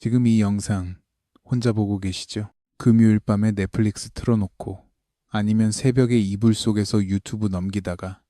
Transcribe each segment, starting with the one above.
지금 이 영상 혼자 보고 계시죠? 금요일 밤에 넷플릭스 틀어놓고 아니면 새벽에 이불 속에서 유튜브 넘기다가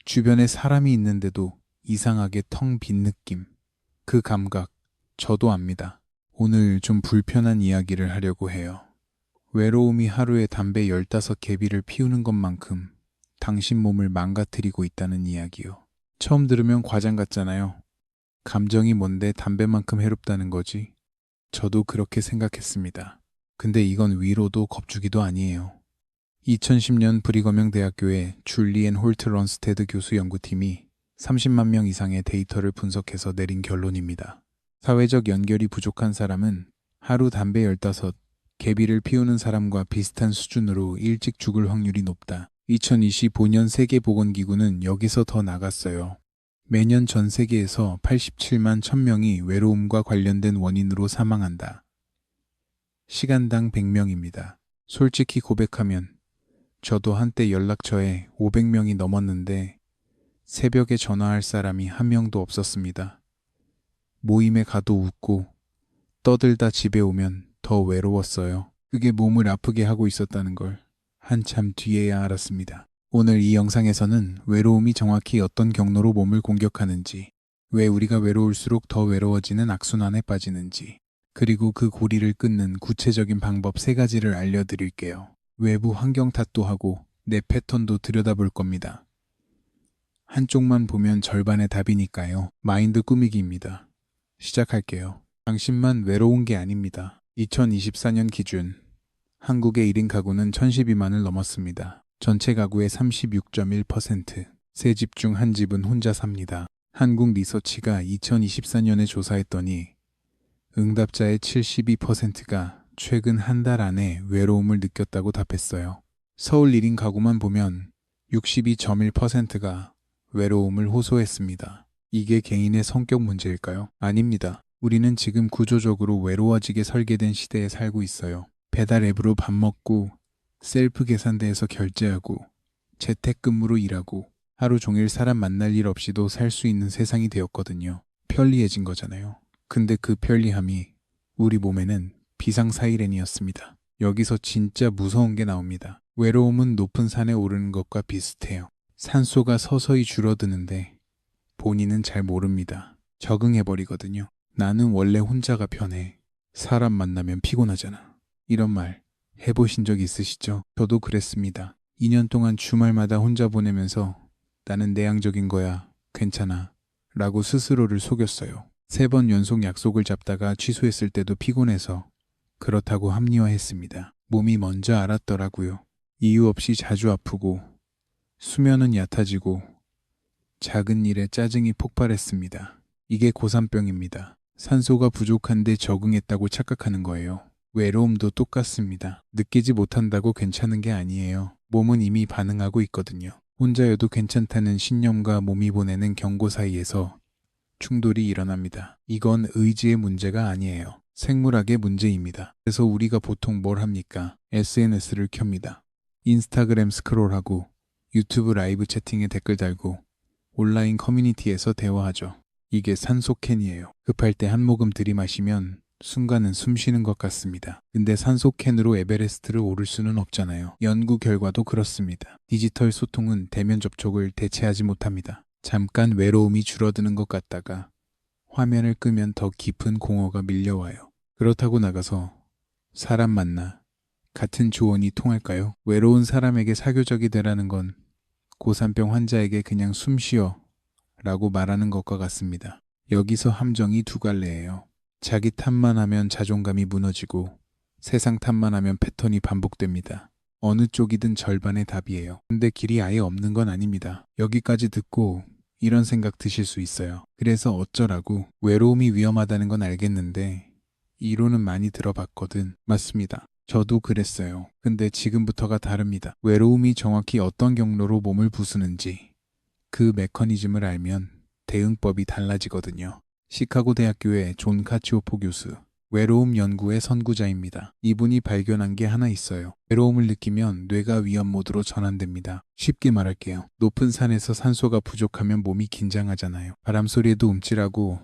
주변에 사람이 있는데도 이상하게 텅 빈 느낌. 그 감각 저도 압니다. 오늘 좀 불편한 이야기를 하려고 해요. 외로움이 하루에 담배 15개비를 피우는 것만큼 당신 몸을 망가뜨리고 있다는 이야기요. 처음 들으면 과장 같잖아요. 감정이 뭔데 담배만큼 해롭다는 거지? 저도 그렇게 생각했습니다. 근데 이건 위로도 겁주기도 아니에요. 2010년 브리거명 대학교의 줄리엔 홀트 런스테드 교수 연구팀이 30만 명 이상의 데이터를 분석해서 내린 결론입니다. 사회적 연결이 부족한 사람은 하루 담배 15개비를 피우는 사람과 비슷한 수준으로 일찍 죽을 확률이 높다. 2025년 세계보건기구는 여기서 더 나갔어요. 매년 전 세계에서 87만 1000명이 외로움과 관련된 원인으로 사망한다. 시간당 100명입니다. 솔직히 고백하면 저도 한때 연락처에 500명이 넘었는데 새벽에 전화할 사람이 한 명도 없었습니다. 모임에 가도 웃고 떠들다 집에 오면 더 외로웠어요. 그게 몸을 아프게 하고 있었다는 걸 한참 뒤에야 알았습니다. 오늘 이 영상에서는 외로움이 정확히 어떤 경로로 몸을 공격하는지, 왜 우리가 외로울수록 더 외로워지는 악순환에 빠지는지, 그리고 그 고리를 끊는 구체적인 방법 3가지를 알려드릴게요. 외부 환경 탓도 하고 내 패턴도 들여다볼 겁니다. 한쪽만 보면 절반의 답이니까요. 마인드 꾸미기입니다. 시작할게요. 당신만 외로운 게 아닙니다. 2024년 기준 한국의 1인 가구는 1012만을 넘었습니다. 전체 가구의 36.1%, 세 집 중 한 집은 혼자 삽니다. 한국 리서치가 2024년에 조사했더니 응답자의 72%가 최근 한 달 안에 외로움을 느꼈다고 답했어요. 서울 1인 가구만 보면 62.1%가 외로움을 호소했습니다. 이게 개인의 성격 문제일까요? 아닙니다. 우리는 지금 구조적으로 외로워지게 설계된 시대에 살고 있어요. 배달 앱으로 밥 먹고 셀프 계산대에서 결제하고 재택근무로 일하고 하루 종일 사람 만날 일 없이도 살 수 있는 세상이 되었거든요. 편리해진 거잖아요. 근데 그 편리함이 우리 몸에는 비상사이렌이었습니다. 여기서 진짜 무서운 게 나옵니다. 외로움은 높은 산에 오르는 것과 비슷해요. 산소가 서서히 줄어드는데 본인은 잘 모릅니다. 적응해버리거든요. 나는 원래 혼자가 편해. 사람 만나면 피곤하잖아. 이런 말 해보신 적 있으시죠? 저도 그랬습니다. 2년 동안 주말마다 혼자 보내면서 나는 내향적인 거야. 괜찮아. 라고 스스로를 속였어요. 3번 연속 약속을 잡다가 취소했을 때도 피곤해서 그렇다고 합리화했습니다. 몸이 먼저 알았더라고요. 이유 없이 자주 아프고 수면은 얕아지고 작은 일에 짜증이 폭발했습니다. 이게 고산병입니다. 산소가 부족한데 적응했다고 착각하는 거예요. 외로움도 똑같습니다. 느끼지 못한다고 괜찮은 게 아니에요. 몸은 이미 반응하고 있거든요. 혼자여도 괜찮다는 신념과 몸이 보내는 경고 사이에서 충돌이 일어납니다. 이건 의지의 문제가 아니에요. 생물학의 문제입니다. 그래서 우리가 보통 뭘 합니까? SNS를 켭니다. 인스타그램 스크롤하고 유튜브 라이브 채팅에 댓글 달고 온라인 커뮤니티에서 대화하죠. 이게 산소캔이에요. 급할 때 한 모금 들이마시면 순간은 숨 쉬는 것 같습니다. 근데 산소캔으로 에베레스트를 오를 수는 없잖아요. 연구 결과도 그렇습니다. 디지털 소통은 대면 접촉을 대체하지 못합니다. 잠깐 외로움이 줄어드는 것 같다가 화면을 끄면 더 깊은 공허가 밀려와요. 그렇다고 나가서 사람 만나 같은 조언이 통할까요? 외로운 사람에게 사교적이 되라는 건 고산병 환자에게 그냥 숨 쉬어 라고 말하는 것과 같습니다. 여기서 함정이 2갈래예요. 자기 탓만 하면 자존감이 무너지고 세상 탓만 하면 패턴이 반복됩니다. 어느 쪽이든 절반의 답이에요. 근데 길이 아예 없는 건 아닙니다. 여기까지 듣고 이런 생각 드실 수 있어요. 그래서 어쩌라고? 외로움이 위험하다는 건 알겠는데 이론은 많이 들어봤거든. 맞습니다. 저도 그랬어요. 근데 지금부터가 다릅니다. 외로움이 정확히 어떤 경로로 몸을 부수는지 그 메커니즘을 알면 대응법이 달라지거든요. 시카고 대학교의 존 카치오포 교수, 외로움 연구의 선구자입니다. 이분이 발견한 게 하나 있어요. 외로움을 느끼면 뇌가 위험 모드로 전환됩니다. 쉽게 말할게요. 높은 산에서 산소가 부족하면 몸이 긴장하잖아요. 바람 소리에도 움찔하고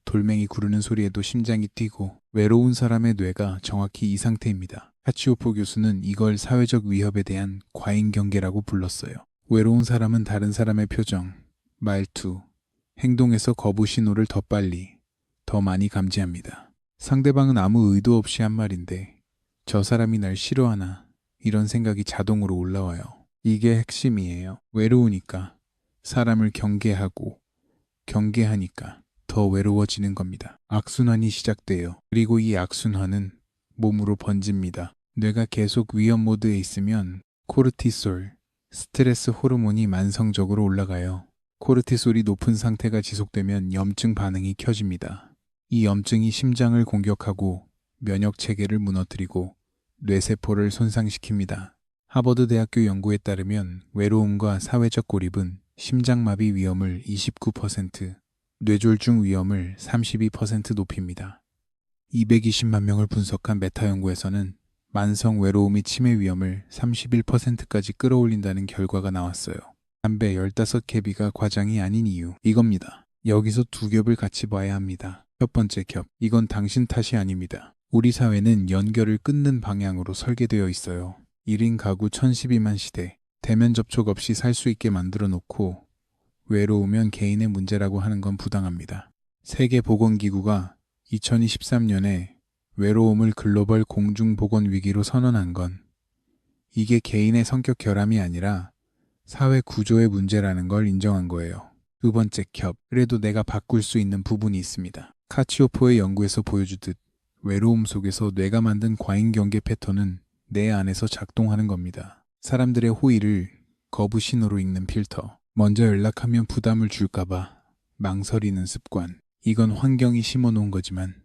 돌멩이 구르는 소리에도 심장이 뛰고 외로운 사람의 뇌가 정확히 이 상태입니다. 카치오포 교수는 이걸 사회적 위협에 대한 과잉 경계라고 불렀어요. 외로운 사람은 다른 사람의 표정, 말투, 행동에서 거부 신호를 더 빨리, 더 많이 감지합니다. 상대방은 아무 의도 없이 한 말인데 저 사람이 날 싫어하나 이런 생각이 자동으로 올라와요. 이게 핵심이에요. 외로우니까 사람을 경계하고 경계하니까 더 외로워지는 겁니다. 악순환이 시작돼요. 그리고 이 악순환은 몸으로 번집니다. 뇌가 계속 위험 모드에 있으면 코르티솔, 스트레스 호르몬이 만성적으로 올라가요. 코르티솔이 높은 상태가 지속되면 염증 반응이 켜집니다. 이 염증이 심장을 공격하고 면역 체계를 무너뜨리고 뇌세포를 손상시킵니다. 하버드 대학교 연구에 따르면 외로움과 사회적 고립은 심장마비 위험을 29%, 뇌졸중 위험을 32% 높입니다. 220만 명을 분석한 메타 연구에서는 만성 외로움이 치매 위험을 31%까지 끌어올린다는 결과가 나왔어요. 담배 15캡이가 과장이 아닌 이유, 이겁니다. 여기서 두 겹을 같이 봐야 합니다. 첫 번째 겹, 이건 당신 탓이 아닙니다. 우리 사회는 연결을 끊는 방향으로 설계되어 있어요. 1인 가구 1012만 시대, 대면 접촉 없이 살 수 있게 만들어 놓고 외로우면 개인의 문제라고 하는 건 부당합니다. 세계보건기구가 2023년에 외로움을 글로벌 공중보건 위기로 선언한 건 이게 개인의 성격 결함이 아니라 사회 구조의 문제라는 걸 인정한 거예요. 두 번째 겹, 그래도 내가 바꿀 수 있는 부분이 있습니다. 카치오포의 연구에서 보여주듯 외로움 속에서 뇌가 만든 과잉 경계 패턴은 내 안에서 작동하는 겁니다. 사람들의 호의를 거부 신호로 읽는 필터, 먼저 연락하면 부담을 줄까봐 망설이는 습관, 이건 환경이 심어놓은 거지만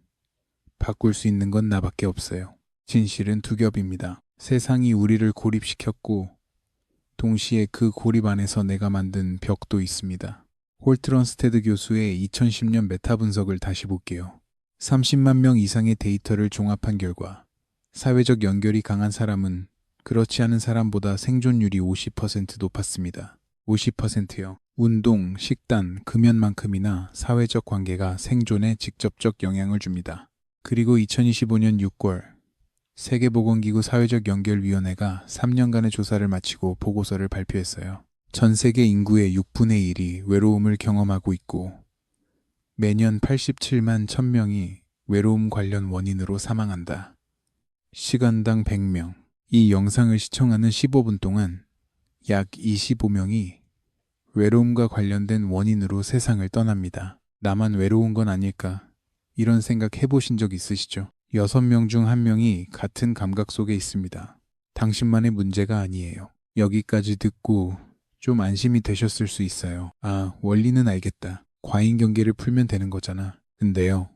바꿀 수 있는 건 나밖에 없어요. 진실은 두 겹입니다. 세상이 우리를 고립시켰고 동시에 그 고립 안에서 내가 만든 벽도 있습니다. 홀트런스테드 교수의 2010년 메타 분석을 다시 볼게요. 30만 명 이상의 데이터를 종합한 결과 사회적 연결이 강한 사람은 그렇지 않은 사람보다 생존율이 50% 높았습니다. 50%요. 운동, 식단, 금연만큼이나 사회적 관계가 생존에 직접적 영향을 줍니다. 그리고 2025년 6월 세계보건기구 사회적연결위원회가 3년간의 조사를 마치고 보고서를 발표했어요. 전 세계 인구의 6분의 1이 외로움을 경험하고 있고 매년 87만 1000명이 외로움 관련 원인으로 사망한다. 시간당 100명. 이 영상을 시청하는 15분 동안 약 25명이 외로움과 관련된 원인으로 세상을 떠납니다. 나만 외로운 건 아닐까? 이런 생각 해보신 적 있으시죠? 6명 중 1명이 같은 감각 속에 있습니다. 당신만의 문제가 아니에요. 여기까지 듣고 좀 안심이 되셨을 수 있어요. 아, 원리는 알겠다. 과잉 경계를 풀면 되는 거잖아. 근데요,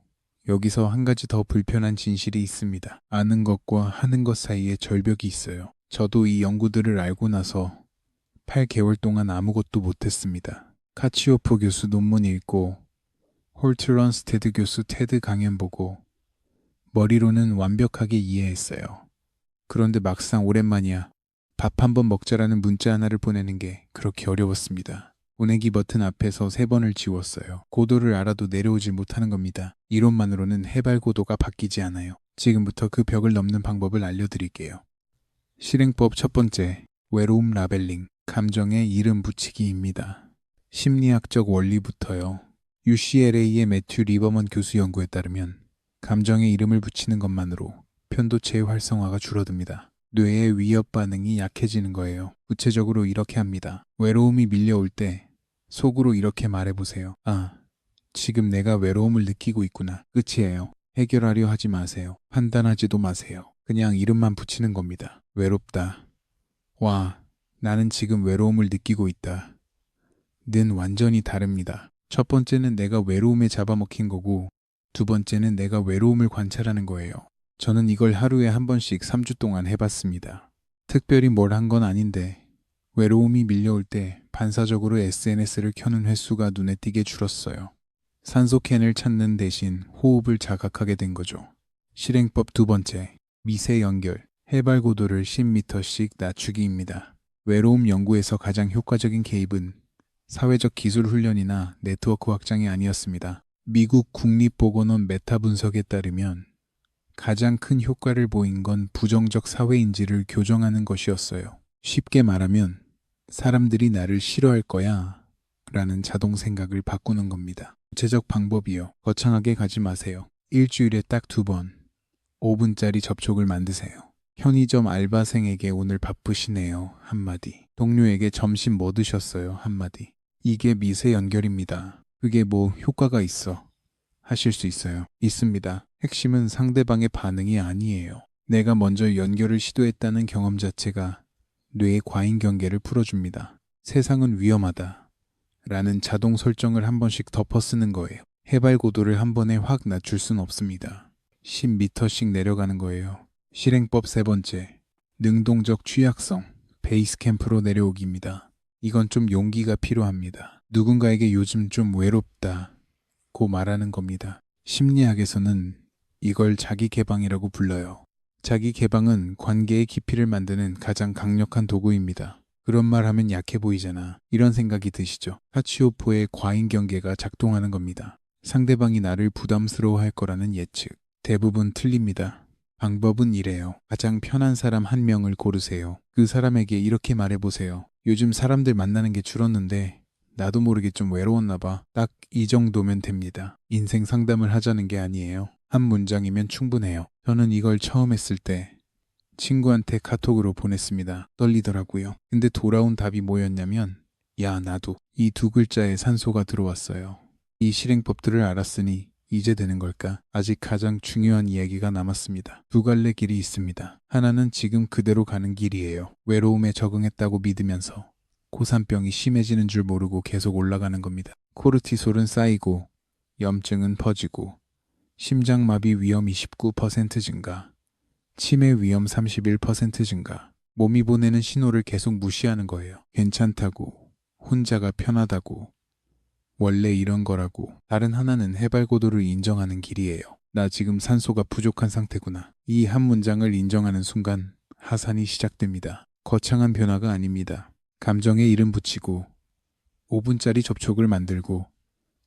여기서 한 가지 더 불편한 진실이 있습니다. 아는 것과 하는 것 사이에 절벽이 있어요. 저도 이 연구들을 알고 나서 8개월 동안 아무것도 못했습니다. 카치오포 교수 논문 읽고 홀트런스테드 교수 테드 강연 보고 머리로는 완벽하게 이해했어요. 그런데 막상 오랜만이야 밥 한번 먹자라는 문자 하나를 보내는 게 그렇게 어려웠습니다. 보내기 버튼 앞에서 3번을 지웠어요. 고도를 알아도 내려오질 못하는 겁니다. 이론만으로는 해발 고도가 바뀌지 않아요. 지금부터 그 벽을 넘는 방법을 알려드릴게요. 실행법 첫 번째, 외로움 라벨링, 감정에 이름 붙이기입니다. 심리학적 원리부터요. UCLA의 매튜 리버먼 교수 연구에 따르면 감정에 이름을 붙이는 것만으로 편도체의 활성화가 줄어듭니다. 뇌의 위협 반응이 약해지는 거예요. 구체적으로 이렇게 합니다. 외로움이 밀려올 때 속으로 이렇게 말해보세요. 아, 지금 내가 외로움을 느끼고 있구나. 끝이에요. 해결하려 하지 마세요. 판단하지도 마세요. 그냥 이름만 붙이는 겁니다. 외롭다. 와, 나는 지금 외로움을 느끼고 있다. 는 완전히 다릅니다. 첫 번째는 내가 외로움에 잡아먹힌 거고 두 번째는 내가 외로움을 관찰하는 거예요. 저는 이걸 하루에 한 번씩 3주 동안 해봤습니다. 특별히 뭘 한 건 아닌데 외로움이 밀려올 때 반사적으로 SNS를 켜는 횟수가 눈에 띄게 줄었어요. 산소캔을 찾는 대신 호흡을 자각하게 된 거죠. 실행법 두 번째, 미세 연결, 해발 고도를 10m씩 낮추기입니다. 외로움 연구에서 가장 효과적인 개입은 사회적 기술 훈련이나 네트워크 확장이 아니었습니다. 미국 국립보건원 메타 분석에 따르면 가장 큰 효과를 보인 건 부정적 사회인지를 교정하는 것이었어요. 쉽게 말하면 사람들이 나를 싫어할 거야 라는 자동 생각을 바꾸는 겁니다. 구체적 방법이요. 거창하게 가지 마세요. 일주일에 딱 2번 5분짜리 접촉을 만드세요. 편의점 알바생에게 오늘 바쁘시네요. 한마디. 동료에게 점심 뭐 드셨어요? 한마디. 이게 미세 연결입니다. 그게 뭐 효과가 있어? 하실 수 있어요. 있습니다. 핵심은 상대방의 반응이 아니에요. 내가 먼저 연결을 시도했다는 경험 자체가 뇌의 과잉 경계를 풀어줍니다. 세상은 위험하다 라는 자동 설정을 한 번씩 덮어 쓰는 거예요. 해발 고도를 한 번에 확 낮출 순 없습니다. 10m씩 내려가는 거예요. 실행법 3번째. 능동적 취약성, 베이스 캠프로 내려오기입니다. 이건 좀 용기가 필요합니다. 누군가에게 요즘 좀 외롭다 고 말하는 겁니다. 심리학에서는 이걸 자기 개방이라고 불러요. 자기 개방은 관계의 깊이를 만드는 가장 강력한 도구입니다. 그런 말 하면 약해 보이잖아. 이런 생각이 드시죠? 카치오포의 과잉 경계가 작동하는 겁니다. 상대방이 나를 부담스러워할 거라는 예측. 대부분 틀립니다. 방법은 이래요. 가장 편한 사람 한 명을 고르세요. 그 사람에게 이렇게 말해보세요. 요즘 사람들 만나는 게 줄었는데 나도 모르게 좀 외로웠나 봐. 딱 이 정도면 됩니다. 인생 상담을 하자는 게 아니에요. 한 문장이면 충분해요. 저는 이걸 처음 했을 때 친구한테 카톡으로 보냈습니다. 떨리더라고요. 근데 돌아온 답이 뭐였냐면 야 나도 이 2글자에 산소가 들어왔어요. 이 실행법들을 알았으니 이제 되는 걸까? 아직 가장 중요한 이야기가 남았습니다. 2갈래 길이 있습니다. 하나는 지금 그대로 가는 길이에요. 외로움에 적응했다고 믿으면서 고산병이 심해지는 줄 모르고 계속 올라가는 겁니다. 코르티솔은 쌓이고 염증은 퍼지고 심장마비 위험 29% 증가, 치매 위험 31% 증가. 몸이 보내는 신호를 계속 무시하는 거예요. 괜찮다고, 혼자가 편하다고, 원래 이런 거라고. 다른 하나는 해발 고도를 인정하는 길이에요. 나 지금 산소가 부족한 상태구나. 이 한 문장을 인정하는 순간 하산이 시작됩니다. 거창한 변화가 아닙니다. 감정에 이름 붙이고 5분짜리 접촉을 만들고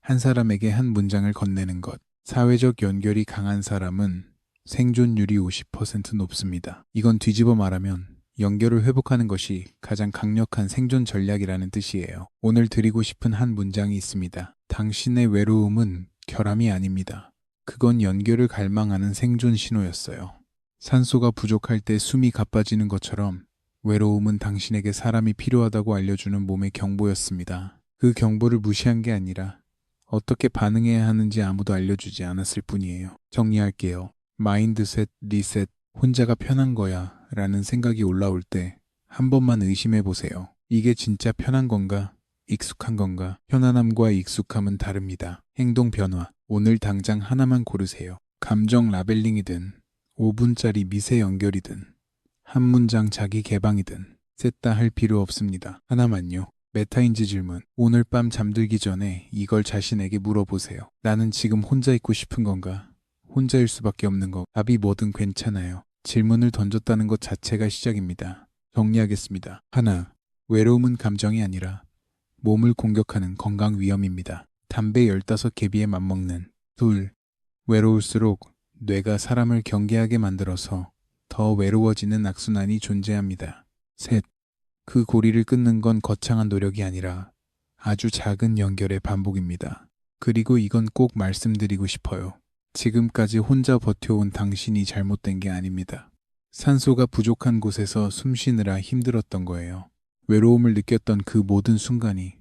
한 사람에게 한 문장을 건네는 것. 사회적 연결이 강한 사람은 생존율이 50% 높습니다. 이건 뒤집어 말하면 연결을 회복하는 것이 가장 강력한 생존 전략이라는 뜻이에요. 오늘 드리고 싶은 한 문장이 있습니다. 당신의 외로움은 결함이 아닙니다. 그건 연결을 갈망하는 생존 신호였어요. 산소가 부족할 때 숨이 가빠지는 것처럼 외로움은 당신에게 사람이 필요하다고 알려주는 몸의 경보였습니다. 그 경보를 무시한 게 아니라 어떻게 반응해야 하는지 아무도 알려주지 않았을 뿐이에요. 정리할게요. 마인드셋 리셋. 혼자가 편한 거야 라는 생각이 올라올 때 한 번만 의심해 보세요. 이게 진짜 편한 건가? 익숙한 건가? 편안함과 익숙함은 다릅니다. 행동 변화. 오늘 당장 하나만 고르세요. 감정 라벨링이든 5분짜리 미세 연결이든 한 문장 자기 개방이든 셋 다 할 필요 없습니다. 하나만요. 메타인지 질문. 오늘 밤 잠들기 전에 이걸 자신에게 물어보세요. 나는 지금 혼자 있고 싶은 건가? 혼자일 수밖에 없는 거. 답이 뭐든 괜찮아요. 질문을 던졌다는 것 자체가 시작입니다. 정리하겠습니다. 하나, 외로움은 감정이 아니라 몸을 공격하는 건강 위험입니다. 담배 15개비에 맞먹는. 둘, 외로울수록 뇌가 사람을 경계하게 만들어서 더 외로워지는 악순환이 존재합니다. 셋, 그 고리를 끊는 건 거창한 노력이 아니라 아주 작은 연결의 반복입니다. 그리고 이건 꼭 말씀드리고 싶어요. 지금까지 혼자 버텨온 당신이 잘못된 게 아닙니다. 산소가 부족한 곳에서 숨 쉬느라 힘들었던 거예요. 외로움을 느꼈던 그 모든 순간이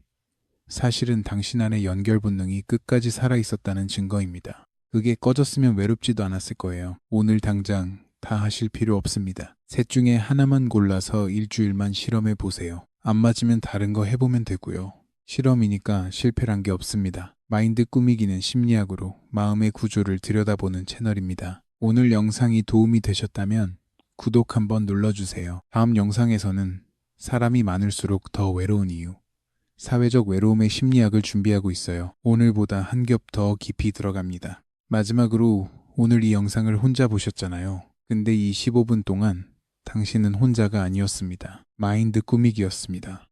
사실은 당신 안의 연결 본능이 끝까지 살아있었다는 증거입니다. 그게 꺼졌으면 외롭지도 않았을 거예요. 오늘 당장 다 하실 필요 없습니다. 셋 중에 하나만 골라서 일주일만 실험해 보세요. 안 맞으면 다른 거 해보면 되고요. 실험이니까 실패란 게 없습니다. 마인드 꾸미기는 심리학으로 마음의 구조를 들여다보는 채널입니다. 오늘 영상이 도움이 되셨다면 구독 한번 눌러주세요. 다음 영상에서는 사람이 많을수록 더 외로운 이유, 사회적 외로움의 심리학을 준비하고 있어요. 오늘보다 한 겹 더 깊이 들어갑니다. 마지막으로 오늘 이 영상을 혼자 보셨잖아요. 근데 이 15분 동안 당신은 혼자가 아니었습니다. 마인드 꾸미기였습니다.